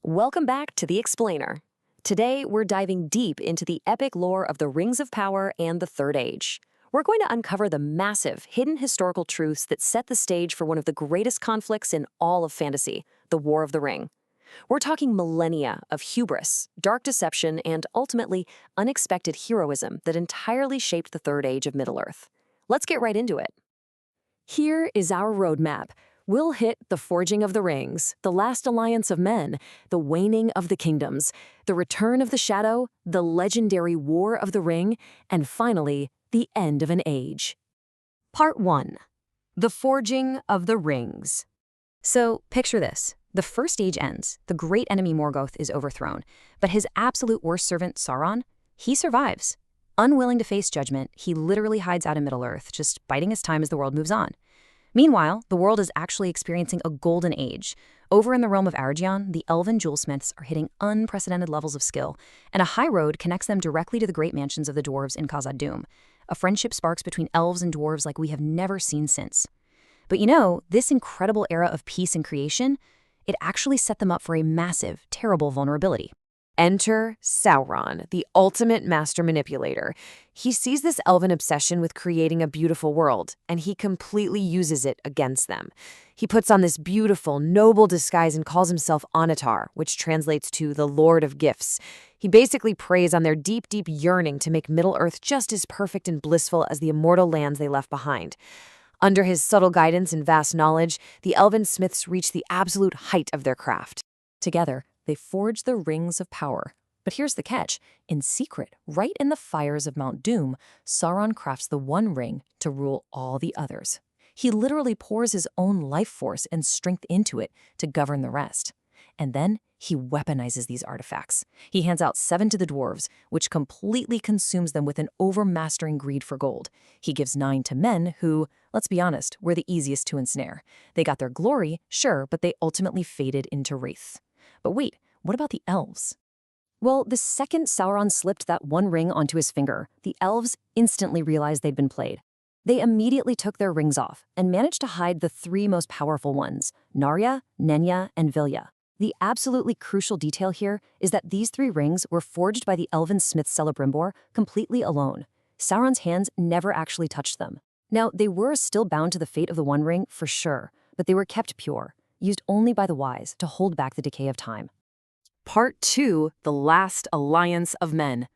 Welcome back to The Explainer. Today, we're diving deep into the epic lore of the Rings of Power and the Third Age. We're going to uncover the massive, hidden historical truths that set the stage for one of the greatest conflicts in all of fantasy, the War of the Ring. We're talking millennia of hubris, dark deception, and ultimately unexpected heroism that entirely shaped the Third Age of Middle-earth. Let's get right into it. Here is our roadmap. We'll hit the forging of the rings, the last alliance of men, the waning of the kingdoms, the return of the shadow, the legendary War of the Ring, and finally, the end of an age. Part 1. The Forging of the Rings. So, picture this. The First Age ends, the great enemy Morgoth is overthrown, but his absolute worst servant, Sauron, he survives. Unwilling to face judgment, he literally hides out in Middle-earth, just biding his time as the world moves on. Meanwhile, the world is actually experiencing a golden age. Over in the realm of Aragion, the Elven jewelsmiths are hitting unprecedented levels of skill, and a high road connects them directly to the great mansions of the dwarves in Khazad-dûm. A friendship sparks between elves and dwarves like we have never seen since. But you know, this incredible era of peace and creation, it actually set them up for a massive, terrible vulnerability. Enter Sauron, the ultimate master manipulator. He sees this elven obsession with creating a beautiful world, and he completely uses it against them. He puts on this beautiful, noble disguise and calls himself Onatar, which translates to the Lord of Gifts. He basically preys on their deep, deep yearning to make Middle-earth just as perfect and blissful as the immortal lands they left behind. Under his subtle guidance and vast knowledge, the Elven-smiths reach the absolute height of their craft. Together, they forge the Rings of Power. But here's the catch. In secret, right in the fires of Mount Doom, Sauron crafts the One Ring to rule all the others. He literally pours his own life force and strength into it to govern the rest. And then he weaponizes these artifacts. He hands out 7 to the dwarves, which completely consumes them with an overmastering greed for gold. He gives 9 to men who, let's be honest, were the easiest to ensnare. They got their glory, sure, but they ultimately faded into wraith. But wait, what about the elves? Well, the second Sauron slipped that one ring onto his finger, the elves instantly realized they'd been played. They immediately took their rings off and managed to hide the 3 most powerful ones, Narya, Nenya, and Vilya. The absolutely crucial detail here is that these 3 rings were forged by the Elven-smiths Celebrimbor completely alone. Sauron's hands never actually touched them. Now, they were still bound to the fate of the One Ring, for sure, but they were kept pure, used only by the wise to hold back the decay of time. Part 2. The Last Alliance of Men.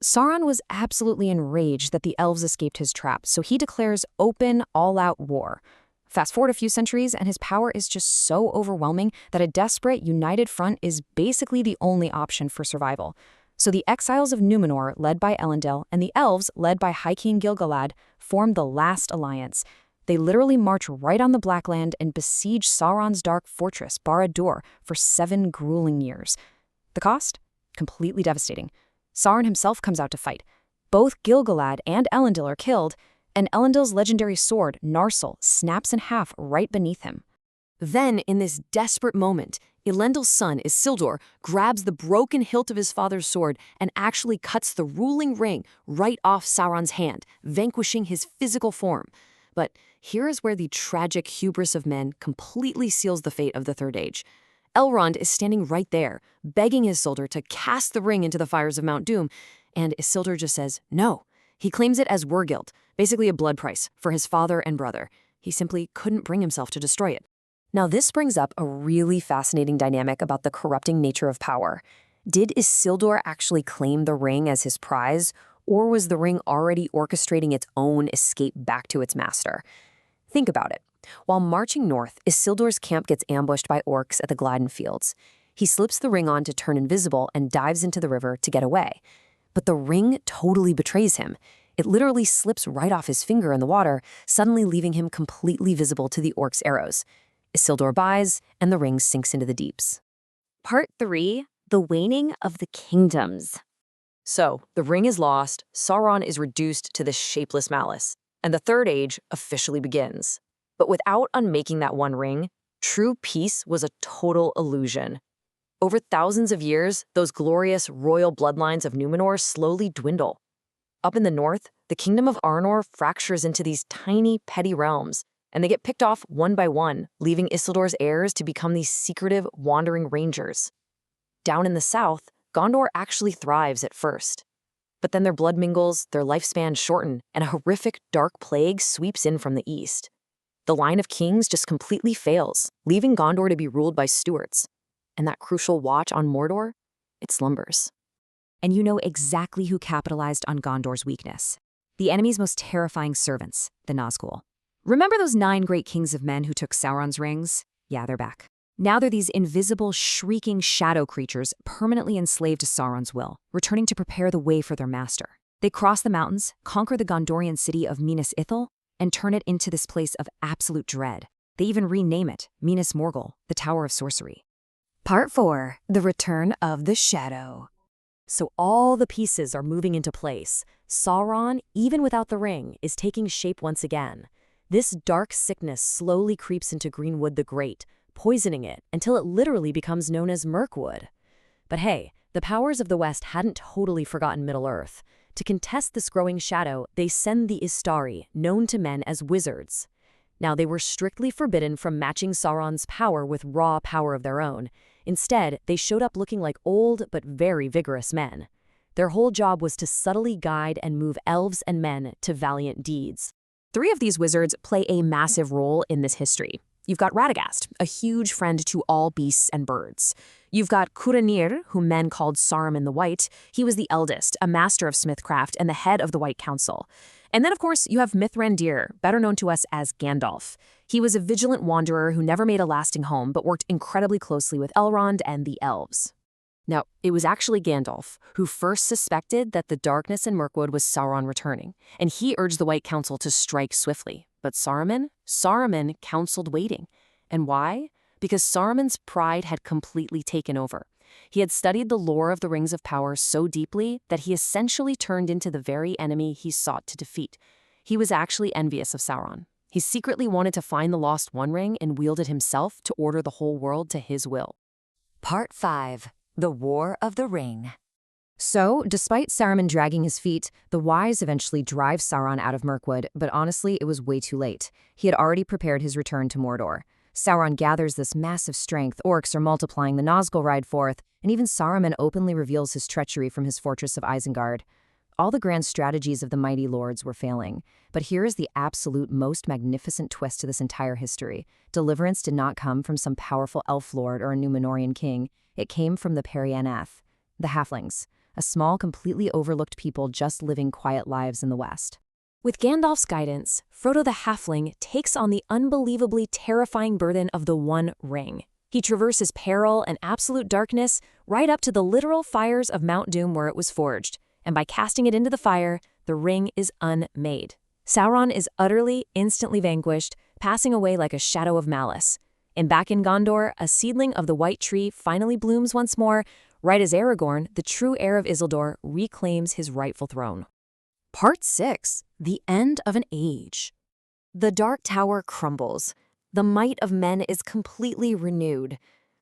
Sauron was absolutely enraged that the elves escaped his trap, so he declares open, all-out war. Fast forward a few centuries, and his power is just so overwhelming that a desperate, united front is basically the only option for survival. So the exiles of Númenor, led by Elendil, and the elves, led by High King Gil-galad, formed the Last Alliance. They literally march right on the Blackland and besiege Sauron's dark fortress, Barad-dûr, for 7 grueling years. The cost? Completely devastating. Sauron himself comes out to fight. Both Gil-galad and Elendil are killed, and Elendil's legendary sword, Narsil, snaps in half right beneath him. Then, in this desperate moment, Elendil's son, Isildur, grabs the broken hilt of his father's sword and actually cuts the ruling ring right off Sauron's hand, vanquishing his physical form. But here is where the tragic hubris of men completely seals the fate of the Third Age. Elrond is standing right there, begging Isildur to cast the ring into the fires of Mount Doom, and Isildur just says no. He claims it as wergild, basically a blood price, for his father and brother. He simply couldn't bring himself to destroy it. Now this brings up a really fascinating dynamic about the corrupting nature of power. Did Isildur actually claim the ring as his prize, or was the ring already orchestrating its own escape back to its master? Think about it. While marching north, Isildur's camp gets ambushed by orcs at the Gladden Fields. He slips the ring on to turn invisible and dives into the river to get away. But the ring totally betrays him. It literally slips right off his finger in the water, suddenly leaving him completely visible to the orcs' arrows. Isildur buys, and the ring sinks into the deeps. Part 3. The Waning of the Kingdoms. So, the ring is lost, Sauron is reduced to this shapeless malice, and the Third Age officially begins. But without unmaking that one ring, true peace was a total illusion. Over thousands of years, those glorious royal bloodlines of Númenor slowly dwindle. Up in the north, the kingdom of Arnor fractures into these tiny, petty realms, and they get picked off one by one, leaving Isildur's heirs to become these secretive, wandering rangers. Down in the south, Gondor actually thrives at first. But then their blood mingles, their lifespan shorten, and a horrific dark plague sweeps in from the east. The line of kings just completely fails, leaving Gondor to be ruled by stewards. And that crucial watch on Mordor, it slumbers. And you know exactly who capitalized on Gondor's weakness. The enemy's most terrifying servants, the Nazgul. Remember those 9 great kings of men who took Sauron's rings? Yeah, they're back. Now they're these invisible, shrieking shadow creatures permanently enslaved to Sauron's will, returning to prepare the way for their master. They cross the mountains, conquer the Gondorian city of Minas Ithil, and turn it into this place of absolute dread. They even rename it Minas Morgul, the Tower of Sorcery. Part 4. The Return of the Shadow. So all the pieces are moving into place. Sauron, even without the ring, is taking shape once again. This dark sickness slowly creeps into Greenwood the Great, poisoning it until it literally becomes known as Mirkwood. But hey, the powers of the West hadn't totally forgotten Middle-earth. To contest this growing shadow, they send the Istari, known to men as wizards. Now, they were strictly forbidden from matching Sauron's power with raw power of their own. Instead, they showed up looking like old but very vigorous men. Their whole job was to subtly guide and move elves and men to valiant deeds. 3 of these wizards play a massive role in this history. You've got Radagast, a huge friend to all beasts and birds. You've got Curanir, whom men called Saruman the White. He was the eldest, a master of smithcraft, and the head of the White Council. And then, of course, you have Mithrandir, better known to us as Gandalf. He was a vigilant wanderer who never made a lasting home, but worked incredibly closely with Elrond and the Elves. Now, it was actually Gandalf who first suspected that the darkness in Mirkwood was Sauron returning, and he urged the White Council to strike swiftly. But Saruman counseled waiting. And why? Because Saruman's pride had completely taken over. He had studied the lore of the Rings of Power so deeply that he essentially turned into the very enemy he sought to defeat. He was actually envious of Sauron. He secretly wanted to find the Lost One Ring and wield it himself to order the whole world to his will. Part 5. The War of the Ring. So, despite Saruman dragging his feet, the wise eventually drive Sauron out of Mirkwood, but honestly, it was way too late. He had already prepared his return to Mordor. Sauron gathers this massive strength, orcs are multiplying, the Nazgul ride forth, and even Saruman openly reveals his treachery from his fortress of Isengard. All the grand strategies of the mighty lords were failing. But here is the absolute most magnificent twist to this entire history. Deliverance did not come from some powerful elf lord or a Númenorian king. It came from the Perianath, the Halflings, a small, completely overlooked people just living quiet lives in the West. With Gandalf's guidance, Frodo the Halfling takes on the unbelievably terrifying burden of the One Ring. He traverses peril and absolute darkness right up to the literal fires of Mount Doom where it was forged, and by casting it into the fire, the ring is unmade. Sauron is utterly, instantly vanquished, passing away like a shadow of malice. And back in Gondor, a seedling of the White Tree finally blooms once more, right as Aragorn, the true heir of Isildur, reclaims his rightful throne. Part 6. The End of an Age. The Dark Tower crumbles. The might of men is completely renewed.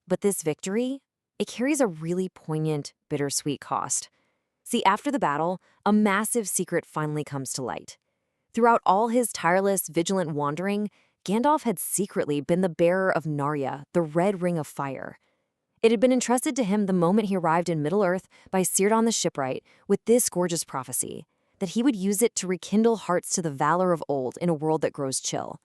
But this victory, it carries a really poignant, bittersweet cost. See, after the battle, a massive secret finally comes to light. Throughout all his tireless, vigilant wandering, Gandalf had secretly been the bearer of Narya, the Red Ring of Fire. It had been entrusted to him the moment he arrived in Middle-earth by Círdan the Shipwright with this gorgeous prophecy, that he would use it to rekindle hearts to the valor of old in a world that grows chill.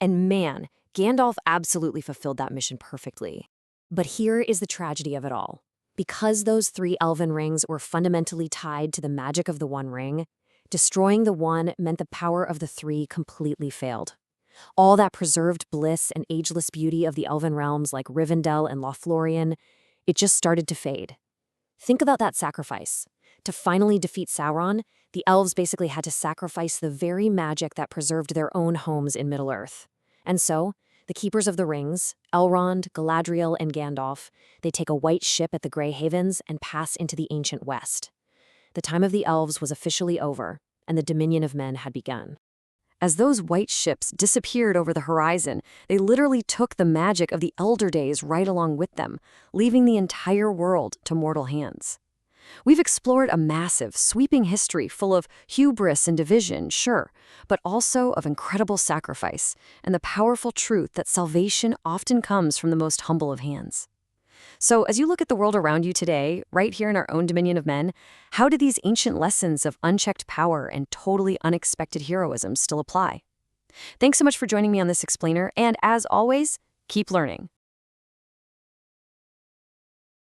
And man, Gandalf absolutely fulfilled that mission perfectly. But here is the tragedy of it all. Because those 3 elven rings were fundamentally tied to the magic of the One Ring, destroying the one meant the power of the 3 completely failed. All that preserved bliss and ageless beauty of the elven realms like Rivendell and Lothlorien, it just started to fade. Think about that sacrifice. To finally defeat Sauron, the elves basically had to sacrifice the very magic that preserved their own homes in Middle-earth. And so, the Keepers of the Rings, Elrond, Galadriel, and Gandalf, they take a white ship at the Grey Havens and pass into the ancient West. The time of the elves was officially over, and the dominion of men had begun. As those white ships disappeared over the horizon, they literally took the magic of the Elder Days right along with them, leaving the entire world to mortal hands. We've explored a massive, sweeping history full of hubris and division, sure, but also of incredible sacrifice and the powerful truth that salvation often comes from the most humble of hands. So as you look at the world around you today, right here in our own dominion of men, how do these ancient lessons of unchecked power and totally unexpected heroism still apply? Thanks so much for joining me on this explainer, and as always, keep learning.